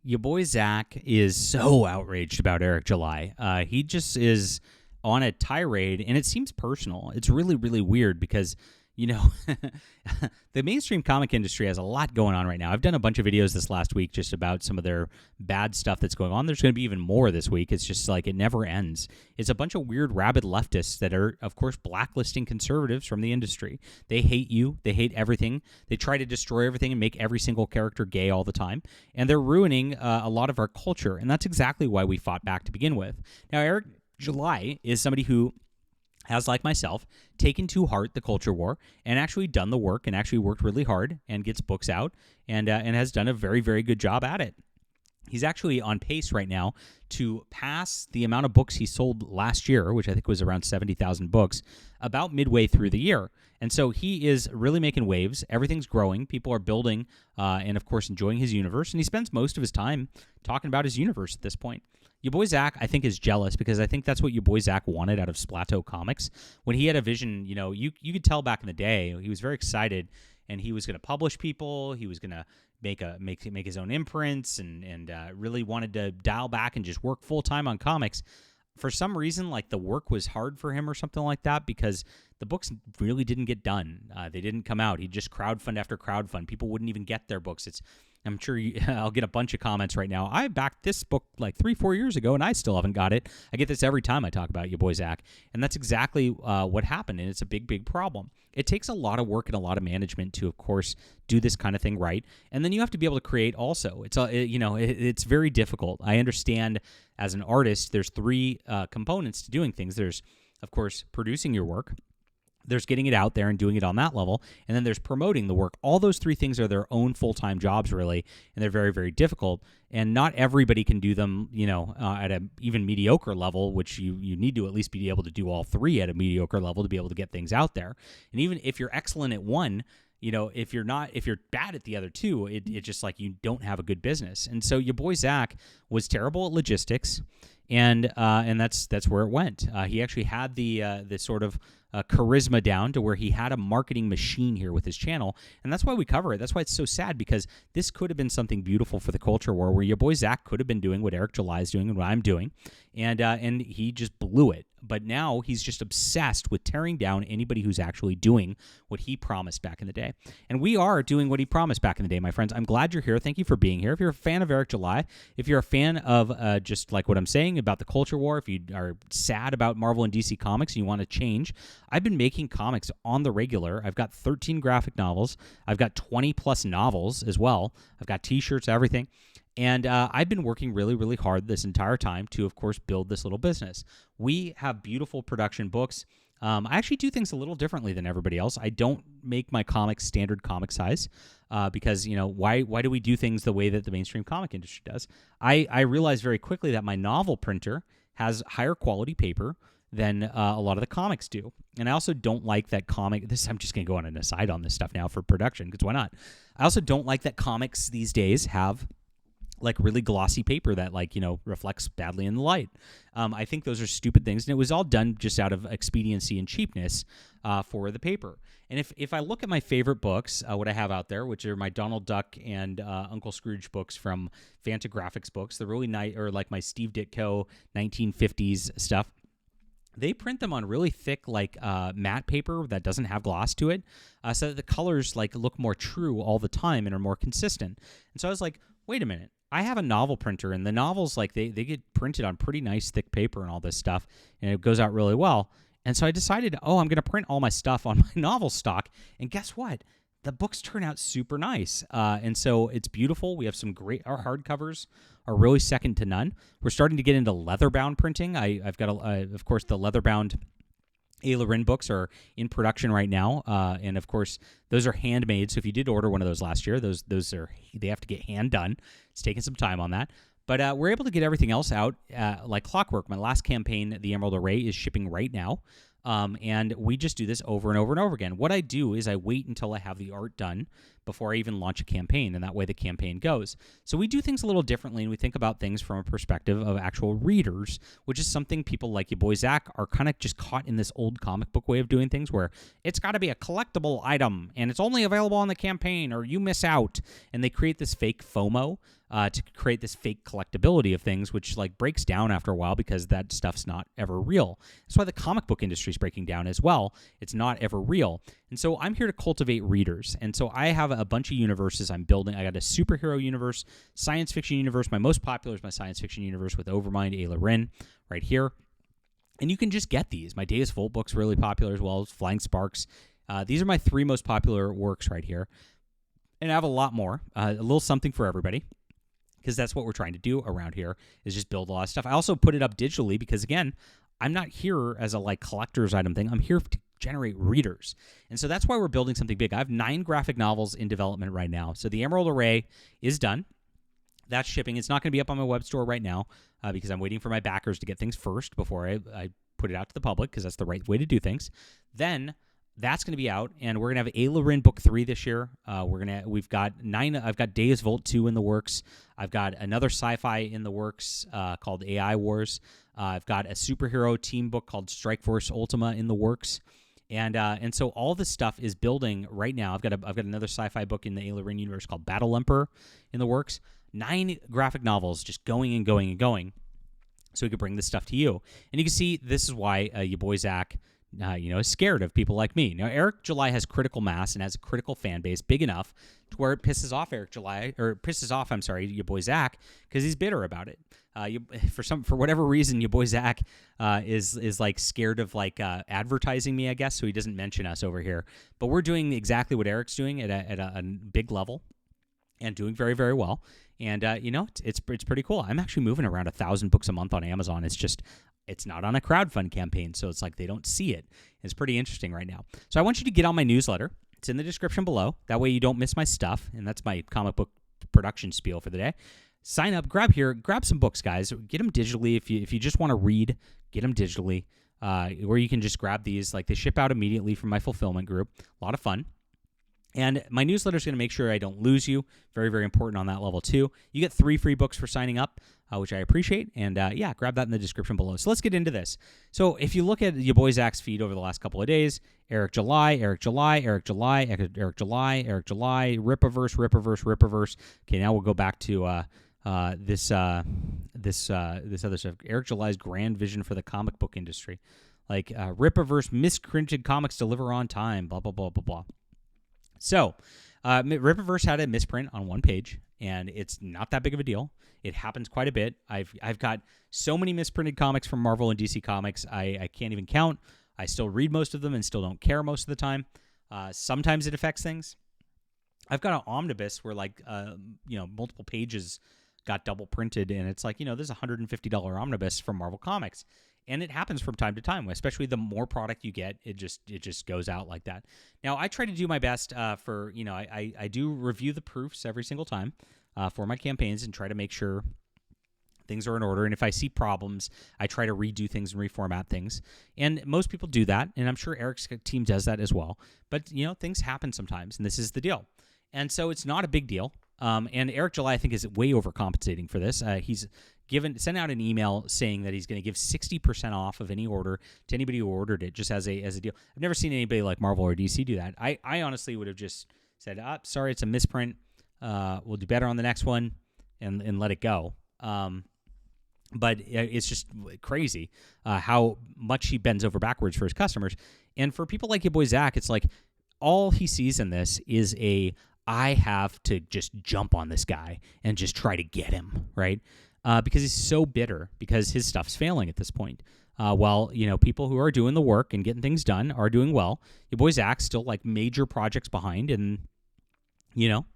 Your boy Zach is so outraged about Eric July. He just is on a tirade, and it seems personal. It's really, really weird because, you know, the mainstream comic industry has a lot going on right now. I've done a bunch of videos this last week just about some of their bad stuff that's going on. There's going to be even more this week. It's just like it never ends. It's a bunch of weird, rabid leftists that are, of course, blacklisting conservatives from the industry. They hate you. They hate everything. They try to destroy everything and make every single character gay all the time. And they're ruining a lot of our culture. And that's exactly why we fought back to begin with. Now, Eric July is somebody who has, like myself, taken to heart the culture war and actually done the work and actually worked really hard and gets books out and has done a very, very good job at it. He's actually on pace right now to pass the amount of books he sold last year, which I think was around 70,000 books, about midway through the year. And so he is really making waves. Everything's growing. People are building and, of course, enjoying his universe. And he spends most of his time talking about his universe at this point. Your boy Zach, I think, is jealous because I think that's what your boy Zach wanted out of Splato Comics. When he had a vision, you know, you could tell back in the day, he was very excited, and he was going to publish people. He was going to make his own imprints and really wanted to dial back and just work full-time on comics. For some reason, like the work was hard for him or something like that because the books really didn't get done. They didn't come out. He just crowdfund after crowdfund. People wouldn't even get their books. I'm sure I'll get a bunch of comments right now. I backed this book like 3-4 years ago, and I still haven't got it. I get this every time I talk about your boy Zach, and that's exactly what happened, and it's a big, big problem. It takes a lot of work and a lot of management to, of course, do this kind of thing right, and then you have to be able to create also. It's very difficult. I understand as an artist, there's three components to doing things. There's, of course, producing your work. There's getting it out there and doing it on that level, and then there's promoting the work. All those three things are their own full-time jobs, really, and they're very, very difficult, and not everybody can do them, at an even mediocre level, which you need to at least be able to do all three at a mediocre level to be able to get things out there. And even if you're excellent at one, if you're bad at the other two, it's just like you don't have a good business. And so your boy Zach was terrible at logistics, and that's where it went. He actually had the sort of charisma down to where he had a marketing machine here with his channel, and that's why we cover it. That's why it's so sad, because this could have been something beautiful for the culture war, where your boy Zach could have been doing what Eric July is doing and what I'm doing, and he just blew it. But now he's just obsessed with tearing down anybody who's actually doing what he promised back in the day. And we are doing what he promised back in the day, my friends. I'm glad you're here. Thank you for being here. If you're a fan of Eric July, if you're a fan of just like what I'm saying about the culture war, if you are sad about Marvel and DC Comics and you want to change, I've been making comics on the regular. I've got 13 graphic novels. I've got 20-plus novels as well. I've got T-shirts, everything. And I've been working really, really hard this entire time to, of course, build this little business. We have beautiful production books. I actually do things a little differently than everybody else. I don't make my comics standard comic size because, why do we do things the way that the mainstream comic industry does? I realized very quickly that my novel printer has higher quality paper than a lot of the comics do. And I also don't like that I'm just going to go on an aside on this stuff now for production, because why not? I also don't like that comics these days have like really glossy paper that reflects badly in the light. I think those are stupid things, and it was all done just out of expediency and cheapness for the paper. And if I look at my favorite books, what I have out there, which are my Donald Duck and Uncle Scrooge books from Fantagraphics books, the really nice, or like my Steve Ditko 1950s stuff, they print them on really thick, matte paper that doesn't have gloss to it, so that the colors look more true all the time and are more consistent. And so I was like, wait a minute. I have a novel printer, and the novels, they get printed on pretty nice thick paper and all this stuff, and it goes out really well. And so I decided, I'm going to print all my stuff on my novel stock, and guess what? The books turn out super nice, and so it's beautiful. We have some great. Our hardcovers are really second to none. We're starting to get into leather-bound printing. I've got, of course, the leather-bound A. Loren books are in production right now, and of course, those are handmade. So if you did order one of those last year, they have to get hand done. It's taking some time on that, but we're able to get everything else out like clockwork. My last campaign, The Emerald Array, is shipping right now, and we just do this over and over and over again. What I do is I wait until I have the art done before I even launch a campaign, and that way the campaign goes. So we do things a little differently, and we think about things from a perspective of actual readers, which is something people like Ya Boi Zack are kind of just caught in this old comic book way of doing things where it's got to be a collectible item, and it's only available on the campaign, or you miss out. And they create this fake FOMO to create this fake collectability of things, which like breaks down after a while because that stuff's not ever real. That's why the comic book industry is breaking down as well. It's not ever real. And so I'm here to cultivate readers. And so I have a bunch of universes I'm building. I got a superhero universe, science fiction universe. My most popular is my science fiction universe with Overmind, Ayla Rin, right here. And you can just get these. My Deus Volt book's really popular as well as Flying Sparks. These are my 3 most popular works right here. And I have a lot more, a little something for everybody, because that's what we're trying to do around here is just build a lot of stuff. I also put it up digitally because, again, I'm not here as a like collector's item thing. I'm here to generate readers. And so that's why we're building something big. I have 9 graphic novels in development right now. So the Emerald Array is done. That's shipping. It's not going to be up on my web store right now because I'm waiting for my backers to get things first before I put it out to the public because that's the right way to do things. Then that's going to be out, and we're going to have Ayla Rin book 3 this year. We've got 9. I've got Deus Volt 2 in the works. I've got another sci-fi in the works called AI Wars. I've got a superhero team book called Strike Force Ultima in the works, and so all this stuff is building right now. I've got another sci-fi book in the Ayla Rin universe called Battle Emperor in the works. 9 graphic novels just going and going and going, so we could bring this stuff to you. And you can see this is why Ya Boi Zack is scared of people like me. Now, Eric July has critical mass and has a critical fan base big enough to where it pisses off Ya Boi Zack, because he's bitter about it. For whatever reason, Ya Boi Zack is like scared of like advertising me, I guess, so he doesn't mention us over here. But we're doing exactly what Eric's doing at a big level and doing very, very well. And it's pretty cool. I'm actually moving around 1,000 books a month on Amazon. It's not on a crowdfund campaign, so it's like they don't see it. It's pretty interesting right now. So I want you to get on my newsletter. It's in the description below. That way you don't miss my stuff, and that's my comic book production spiel for the day. Sign up, grab some books, guys. Get them digitally. If you just want to read, get them digitally. Where you can just grab these. Like they ship out immediately from my fulfillment group. A lot of fun. And my newsletter is going to make sure I don't lose you. Very, very important on that level, too. You get 3 free books for signing up, which I appreciate. And, grab that in the description below. So let's get into this. So if you look at Ya Boi Zack's feed over the last couple of days, Eric July, Rippaverse. Okay, now we'll go back to this other stuff. Eric July's grand vision for the comic book industry. Like Rippaverse, misprinted comics deliver on time, blah, blah, blah, blah, blah. So, Rippaverse had a misprint on one page, and it's not that big of a deal. It happens quite a bit. I've got so many misprinted comics from Marvel and DC Comics, I can't even count. I still read most of them and still don't care most of the time. Sometimes it affects things. I've got an omnibus where multiple pages got double printed, and it's like, there's a $150 omnibus from Marvel Comics. And it happens from time to time, especially the more product you get, it just goes out like that. Now, I try to do my best I do review the proofs every single time for my campaigns and try to make sure things are in order. And if I see problems, I try to redo things and reformat things. And most people do that, and I'm sure Eric's team does that as well. But, things happen sometimes, and this is the deal. And so it's not a big deal. And Eric July, I think, is way overcompensating for this. He's sent out an email saying that he's going to give 60% off of any order to anybody who ordered it, just as a deal. I've never seen anybody like Marvel or DC do that. I honestly would have just said, sorry, it's a misprint. We'll do better on the next one, and let it go. But it's just crazy how much he bends over backwards for his customers. And for people like Ya Boi Zack, it's like all he sees in this is I have to just jump on this guy and just try to get him, right? Because he's so bitter because his stuff's failing at this point. While, people who are doing the work and getting things done are doing well. Ya Boi Zack's still like major projects behind, and,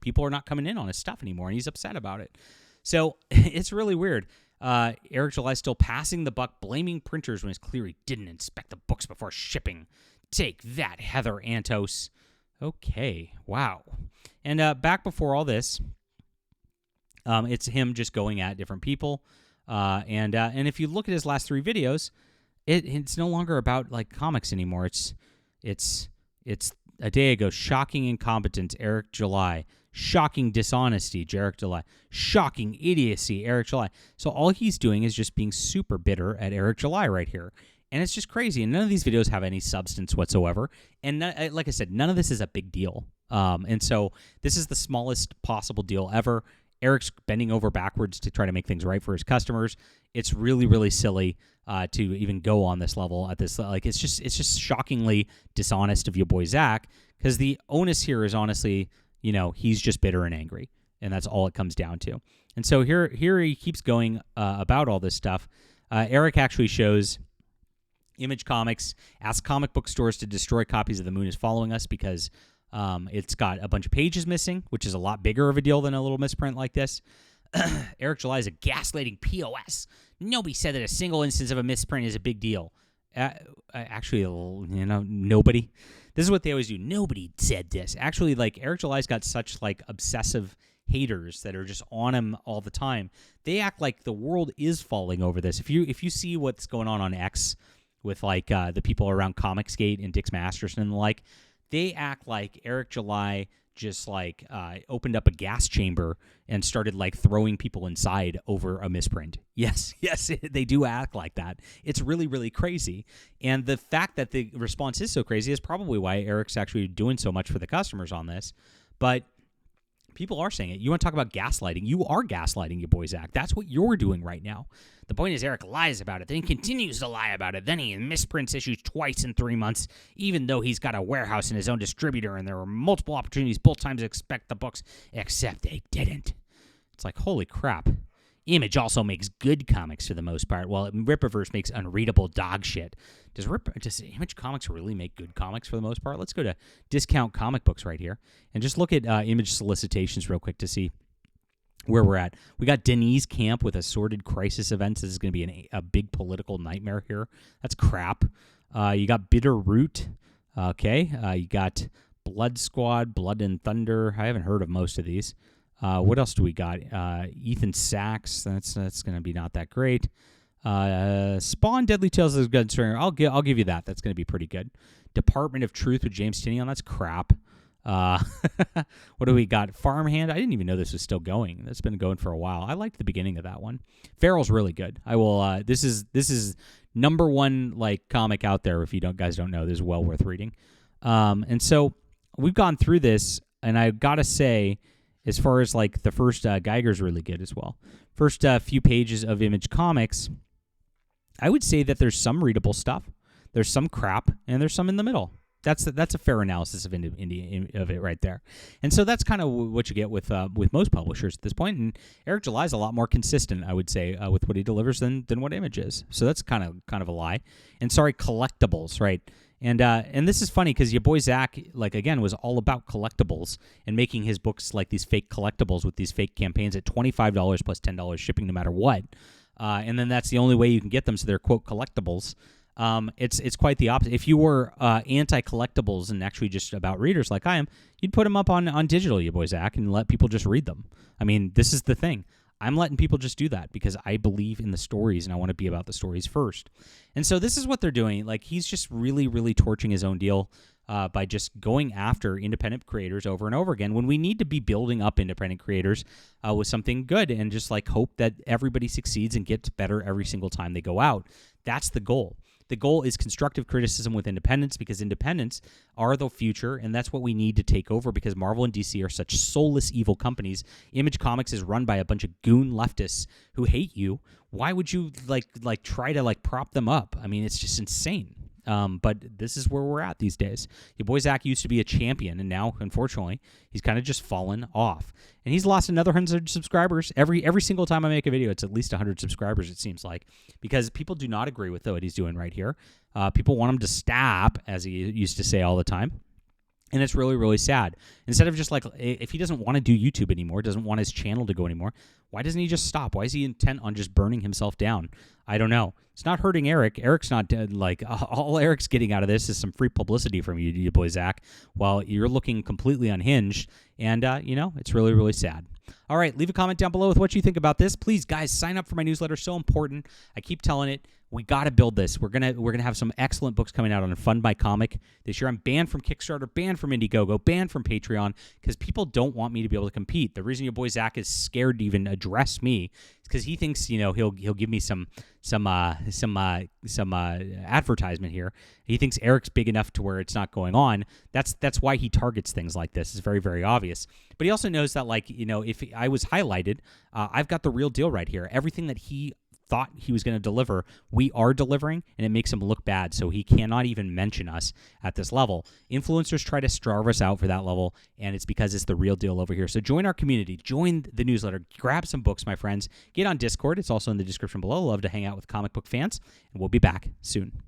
people are not coming in on his stuff anymore, and he's upset about it. So it's really weird. Eric July's still passing the buck, blaming printers when it's clear he didn't inspect the books before shipping. Take that, Heather Antos. Okay, wow. And back before all this, it's him just going at different people. And if you look at his last 3 videos, it's no longer about like comics anymore. It's a day ago, shocking incompetence, Eric July. Shocking dishonesty, Eric July. Shocking idiocy, Eric July. So all he's doing is just being super bitter at Eric July right here. And it's just crazy. And none of these videos have any substance whatsoever. And like I said, none of this is a big deal. And so this is the smallest possible deal ever. Eric's bending over backwards to try to make things right for his customers. It's really, really silly to even go on this level at this. Like, it's just shockingly dishonest of Ya Boi Zack, because the onus here is honestly, he's just bitter and angry, and that's all it comes down to. And so here he keeps going about all this stuff. Eric actually shows Image Comics asks comic book stores to destroy copies of The Moon is Following Us because it's got a bunch of pages missing, which is a lot bigger of a deal than a little misprint like this. Eric July is a gaslighting POS. Nobody said that a single instance of a misprint is a big deal. Actually, nobody. This is what they always do. Nobody said this. Actually, like, Eric July's got such like obsessive haters that are just on him all the time. They act like the world is falling over this. If you see what's going on X with like the people around Comicsgate and Dix Masterson and the like, they act like Eric July just like opened up a gas chamber and started like throwing people inside over a misprint. Yes, they do act like that. It's really, really crazy. And the fact that the response is so crazy is probably why Eric's actually doing so much for the customers on this. But people are saying it. You want to talk about gaslighting? You are gaslighting Ya Boi Zack. That's what you're doing right now. The point is Eric lies about it. Then he continues to lie about it. Then he misprints issues twice in 3 months, even though he's got a warehouse and his own distributor, and there were multiple opportunities both times to expect the books, except they didn't. It's like, holy crap. Image also makes good comics for the most part, while Rippaverse makes unreadable dog shit. Does Image Comics really make good comics for the most part? Let's go to Discount Comic Books right here and just look at Image solicitations real quick to see where we're at. We got Denise Camp with Assorted Crisis Events. This is going to be a big political nightmare here. That's crap. You got Bitter Root. Okay. You got Blood Squad, Blood and Thunder. I haven't heard of most of these. What else do we got? Ethan Sachs. That's going to be not that great. Spawn Deadly Tales is good. I'll give you that. That's going to be pretty good. Department of Truth with James Tynion. That's crap. What do we got? Farmhand. I didn't even know this was still going. That's been going for a while. I liked the beginning of that one. Farrell's really good. I will. This is number one like comic out there. If you guys don't know, this is well worth reading. And so we've gone through this, and I gotta say, as far as like the first Geiger's really good as well. First few pages of Image Comics, I would say that there's some readable stuff, there's some crap, and there's some in the middle. That's a fair analysis of it right there. And so that's kind of what you get with most publishers at this point. And Eric July is a lot more consistent, I would say, with what he delivers than what Image is. So that's kind of a lie. And sorry, collectibles, right? And this is funny because Ya Boi Zack, like, again, was all about collectibles and making his books like these fake collectibles with these fake campaigns at $25 plus $10 shipping no matter what. And then that's the only way you can get them, so they're, quote, collectibles. It's quite the opposite. If you were anti-collectibles and actually just about readers like I am, you'd put them up on digital, Ya Boi Zack, and let people just read them. I mean, this is the thing. I'm letting people just do that because I believe in the stories and I want to be about the stories first. And so this is what they're doing. Like, he's just really, really torching his own deal by just going after independent creators over and over again when we need to be building up independent creators with something good and just like hope that everybody succeeds and gets better every single time they go out. That's the goal. The goal is constructive criticism with independents because independents are the future, and that's what we need to take over because Marvel and DC are such soulless, evil companies. Image Comics is run by a bunch of goon leftists who hate you. Why would you like try to like prop them up? I mean, it's just insane. But this is where we're at these days. Ya Boi Zack used to be a champion, and now, unfortunately, he's kind of just fallen off. And he's lost another 100 subscribers. Every single time I make a video, it's at least 100 subscribers, it seems like, because people do not agree with what he's doing right here. People want him to stop, as he used to say all the time. And it's really, really sad. Instead of just like, if he doesn't want to do YouTube anymore, doesn't want his channel to go anymore, why doesn't he just stop? Why is he intent on just burning himself down? I don't know. It's not hurting Eric. Eric's not dead. Like, all Eric's getting out of this is some free publicity from you, Ya Boi Zack, while you're looking completely unhinged. And, it's really, really sad. All right, leave a comment down below with what you think about this. Please, guys, sign up for my newsletter. So important. I keep telling it. We got to build this. We're gonna have some excellent books coming out on Fund My Comic this year. I'm banned from Kickstarter, banned from Indiegogo, banned from Patreon because people don't want me to be able to compete. The reason your boy Zach is scared to even address me is because he thinks he'll give me some advertisement here. He thinks Eric's big enough to where it's not going on. That's why he targets things like this. It's very, very obvious. But he also knows that if I was highlighted, I've got the real deal right here. Everything that he thought he was going to deliver, we are delivering, and it makes him look bad, so he cannot even mention us at this level. Influencers try to starve us out for that level, and it's because it's the real deal over here. So join our community, join the newsletter, grab some books, my friends, get on Discord. It's also in the description below. Love to hang out with comic book fans, and we'll be back soon.